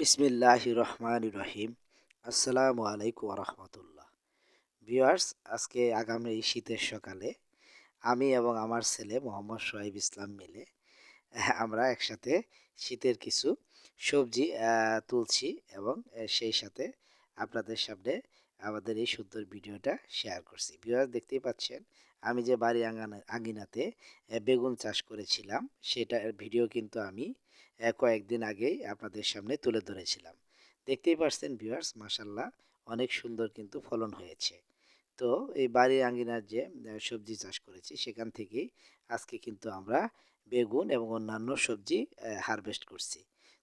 বিসমিল্লাহির রহমানির রহিম। আসসালামু আলাইকুম রহমতুল্লাহ। ভিউয়ার্স, আজকে আগামী এই শীতের সকালে আমি এবং আমার ছেলে মোহাম্মদ সোহাইব ইসলাম মিলে আমরা একসাথে শীতের কিছু সবজি তুলছি এবং সেই সাথে আপনাদের সামনে আমাদের এই সুন্দর ভিডিওটা শেয়ার করছি। ভিউয়ার্স, দেখতেই পাচ্ছেন আমি যে বাড়ি আঙিনাতে বেগুন চাষ করেছিলাম সেটার ভিডিও কিন্তু আমি কয়েকদিন আগেই আপনাদের সামনে তুলে ধরেছিলাম। দেখতেই পাচ্ছেন ভিউয়ার্স, মাশাল্লাহ অনেক সুন্দর কিন্তু ফলন হয়েছে। তো এই বাড়ির আঙ্গিনার যে সবজি চাষ করেছি সেখান থেকেই আজকে কিন্তু আমরা বেগুন এবং অন্যান্য সবজি হারভেস্ট করছি।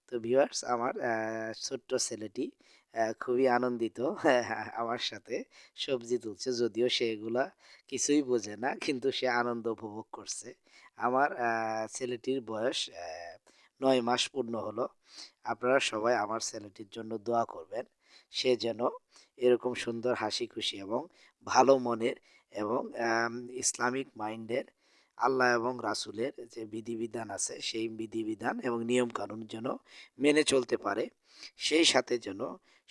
তো ভিউয়ার্স, আমার ছোট্ট ছেলেটি খুবই আনন্দিত আমার সাথে সবজি তুলছে, যদিও সে এগুলা কিছুই বোঝে না, কিন্তু সে আনন্দ উপভোগ করছে। আমার ছেলেটির বয়স 9 মাস পূর্ণ হলো। আপনারা সবাই আমার ছেলেটির জন্য দোয়া করবেন, সে যেন এরকম সুন্দর হাসি খুশি এবং ভালো মনের এবং ইসলামিক মাইন্ডের, আল্লাহ এবং রাসূলের যে বিধিবিধান আছে সেই বিধিবিধান এবং নিয়মকানুন যেন মেনে চলতে পারে। সেই সাথে যেন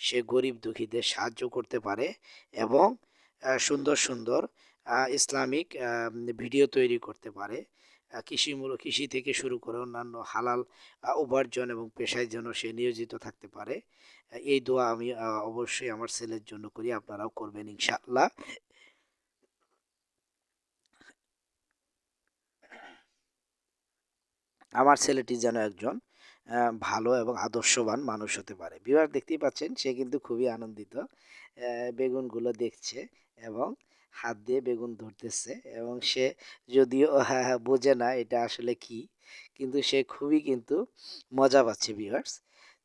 সে গরিব দুঃখীদের সাহায্য করতে পারে এবং সুন্দর সুন্দর ইসলামিক ভিডিও তৈরি করতে পারে। কৃষি থেকে শুরু করে অন্যান্য হালাল উপার্জন এবং পেশায় যেন সে নিয়োজিত থাকতে পারে। এই দোয়া আমি অবশ্যই আমার ছেলের জন্য করি, আপনারাও করবেন ইনশাআল্লাহ। আমার ছেলেটি যেন একজন ভালো এবং আদর্শবান মানুষ হতে পারে। ভিউয়ার, দেখতেই পাচ্ছেন সে কিন্তু খুবই আনন্দিত। বেগুনগুলো দেখছে এবং হাত দিয়ে বেগুন ধরতেছে এবং সে যদিও বোঝে না এটা আসলে কি, কিন্তু সে খুবই কিন্তু মজা পাচ্ছে ভিউয়ার্স।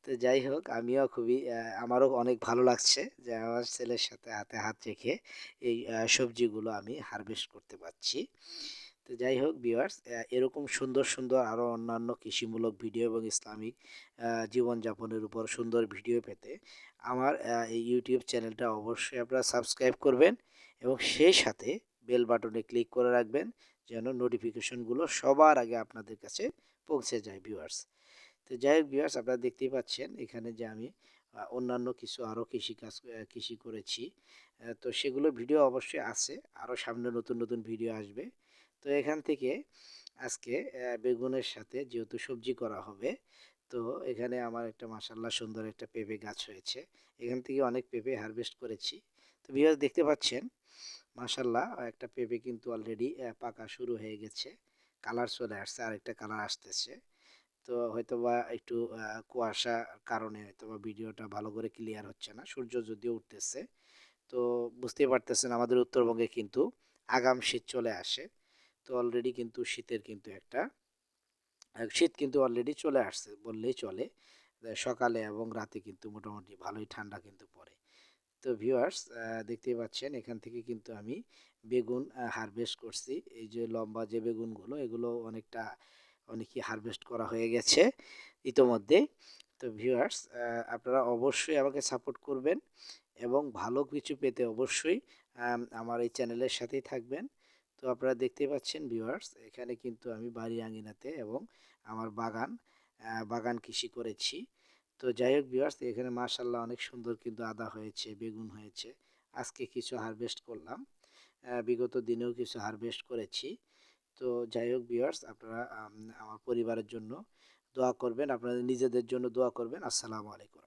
তো যাই হোক, আমিও খুবই আমারও অনেক ভালো লাগছে যে আমার ছেলের সাথে হাতে হাত রেখে এই সবজিগুলো আমি হারভেস্ট করতে পারছি। তো যাই হোক ভিউয়ার্স, এরকম সুন্দর সুন্দর আরও অন্যান্য কৃষিমূলক ভিডিও এবং ইসলামিক জীবনযাপনের উপর সুন্দর ভিডিও পেতে আমার এই ইউটিউব চ্যানেলটা অবশ্যই আপনারা সাবস্ক্রাইব করবেন এবং সেই সাথে বেল বাটনে ক্লিক করে রাখবেন যেন নোটিফিকেশনগুলো সবার আগে আপনাদের কাছে পৌঁছে যায় ভিউয়ার্স। তো যাই হোক ভিউয়ার্স, আপনারা দেখতেই পাচ্ছেন এখানে যে আমি অন্যান্য কিছু আরও কৃষি করেছি। তো সেগুলো ভিডিও অবশ্যই আছে, আরও সামনে নতুন নতুন ভিডিও আসবে। তো এখান থেকে আজকে বেগুনের সাথে যেহেতু সবজি করা হবে, তো এখানে আমার একটা মাশাল্লাহ সুন্দর একটা পেঁপে গাছ হয়েছে। এখান থেকে অনেক পেঁপে হারভেস্ট করেছি। তো ভিউয়ার্স, দেখতে পাচ্ছেন মাশাল্লাহ একটা পেঁপে কিন্তু অলরেডি পাকা শুরু হয়ে গেছে, কালার চলে আসছে, আরেকটা কালার আসতেছে। তো হয়তোবা একটু কুয়াশার কারণে হয়তোবা ভিডিওটা ভালো করে ক্লিয়ার হচ্ছে না, সূর্য যদিও উঠতেছে। তো বুঝতেই পারতেছেন আমাদের উত্তরবঙ্গে কিন্তু আগাম শীত চলে আসে। তো অলরেডি কিন্তু শীতের কিন্তু একটা শীত কিন্তু অলরেডি চলে আসছে বললেই চলে। সকালে এবং রাতে কিন্তু মোটামুটি ভালোই ঠান্ডা কিন্তু পড়ে। তো ভিউয়ার্স, দেখতেই পাচ্ছেন এখান থেকে কিন্তু আমি বেগুন হারভেস্ট করছি। এই যে লম্বা যে বেগুনগুলো এগুলো অনেকই হারভেস্ট করা হয়ে গেছে ইতোমধ্যেই। তো ভিউয়ার্স, আপনারা অবশ্যই আমাকে সাপোর্ট করবেন এবং ভালো কিছু পেতে অবশ্যই আমার এই চ্যানেলের সাথেই থাকবেন। তো আপনারা দেখতেই পাচ্ছেন ভিউয়ার্স, এখানে কিন্তু আমি বাড়ি আঙিনাতে এবং আমার বাগান কৃষি করেছি। তো যাই হোক ভিউয়ার্স, এখানে মাশাল্লাহ অনেক সুন্দর কিন্তু আদা হয়েছে, বেগুন হয়েছে। আজকে কিছু হারভেস্ট করলাম, বিগত দিনেও কিছু হারভেস্ট করেছি। তো যাই হোক ভিউয়ার্স, আপনারা আমার পরিবারের জন্য দোয়া করবেন, আপনাদের নিজেদের জন্য দোয়া করবেন। আসসালামু আলাইকুম।